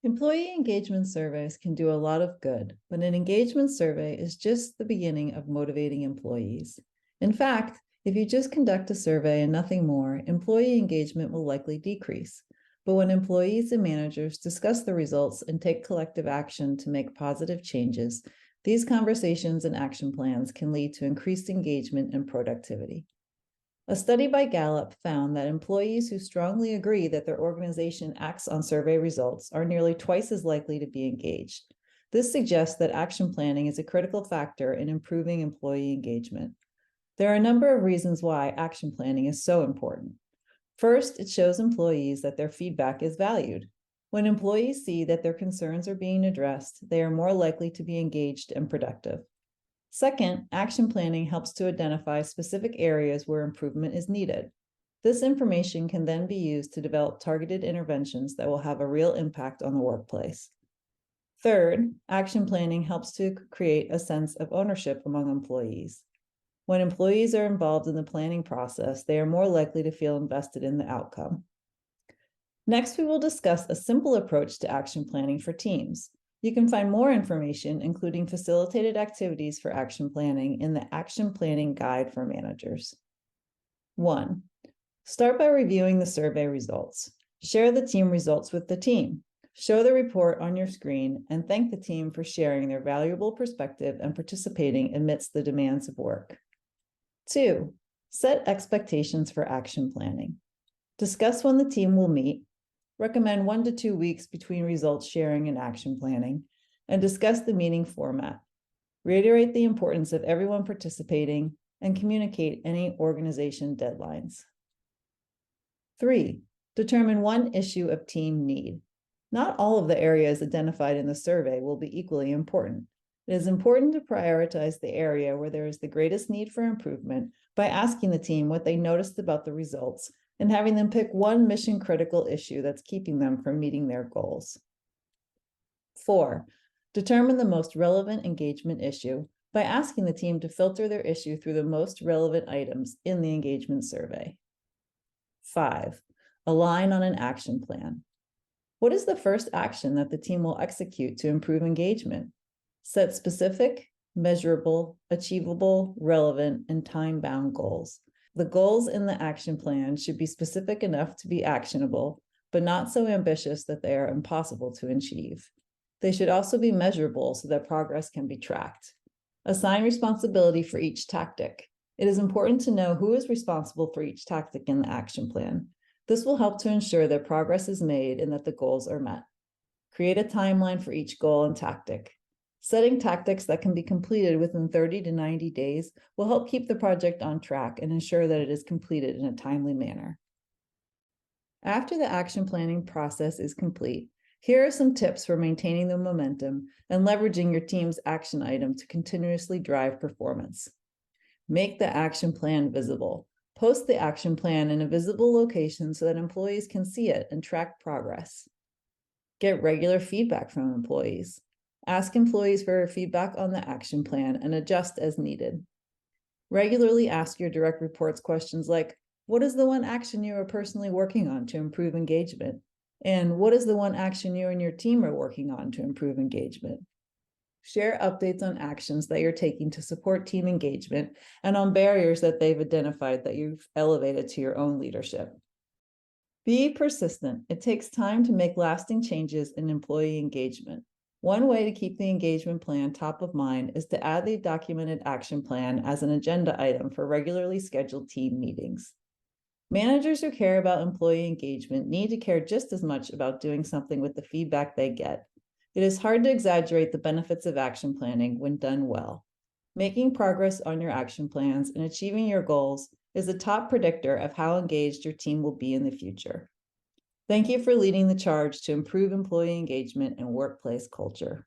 Employee engagement surveys can do a lot of good, but an engagement survey is just the beginning of motivating employees. In fact, if you just conduct a survey and nothing more, employee engagement will likely decrease. But when employees and managers discuss the results and take collective action to make positive changes, these conversations and action plans can lead to increased engagement and productivity. A study by Gallup found that employees who strongly agree that their organization acts on survey results are nearly twice as likely to be engaged. This suggests that action planning is a critical factor in improving employee engagement. There are a number of reasons why action planning is so important. First, it shows employees that their feedback is valued. When employees see that their concerns are being addressed, they are more likely to be engaged and productive. Second, action planning helps to identify specific areas where improvement is needed. This information can then be used to develop targeted interventions that will have a real impact on the workplace. Third, action planning helps to create a sense of ownership among employees. When employees are involved in the planning process, they are more likely to feel invested in the outcome. Next, we will discuss a simple approach to action planning for teams. You can find more information, including facilitated activities for action planning, in the Action Planning Guide for Managers. 1. Start by reviewing the survey results. Share the team results with the team. Show the report on your screen and thank the team for sharing their valuable perspective and participating amidst the demands of work. 2. Set expectations for action planning. Discuss when the team will meet. Recommend 1 to 2 weeks between results sharing and action planning, and discuss the meeting format. Reiterate the importance of everyone participating and communicate any organization deadlines. 3. Determine one issue of team need. Not all of the areas identified in the survey will be equally important. It is important to prioritize the area where there is the greatest need for improvement by asking the team what they noticed about the results and having them pick one mission-critical issue that's keeping them from meeting their goals. 4. Determine the most relevant engagement issue by asking the team to filter their issue through the most relevant items in the engagement survey. 5. Align on an action plan. What is the first action that the team will execute to improve engagement? Set specific, measurable, achievable, relevant, and time-bound goals. The goals in the action plan should be specific enough to be actionable, but not so ambitious that they are impossible to achieve. They should also be measurable so that progress can be tracked. Assign responsibility for each tactic. It is important to know who is responsible for each tactic in the action plan. This will help to ensure that progress is made and that the goals are met. Create a timeline for each goal and tactic. Setting tactics that can be completed within 30 to 90 days will help keep the project on track and ensure that it is completed in a timely manner. After the action planning process is complete, here are some tips for maintaining the momentum and leveraging your team's action item to continuously drive performance. Make the action plan visible. Post the action plan in a visible location so that employees can see it and track progress. Get regular feedback from employees. Ask employees for feedback on the action plan and adjust as needed. Regularly ask your direct reports questions like, what is the one action you are personally working on to improve engagement? And what is the one action you and your team are working on to improve engagement? Share updates on actions that you're taking to support team engagement and on barriers that they've identified that you've elevated to your own leadership. Be persistent. It takes time to make lasting changes in employee engagement. One way to keep the engagement plan top of mind is to add the documented action plan as an agenda item for regularly scheduled team meetings. Managers who care about employee engagement need to care just as much about doing something with the feedback they get. It is hard to exaggerate the benefits of action planning when done well. Making progress on your action plans and achieving your goals is a top predictor of how engaged your team will be in the future. Thank you for leading the charge to improve employee engagement and workplace culture.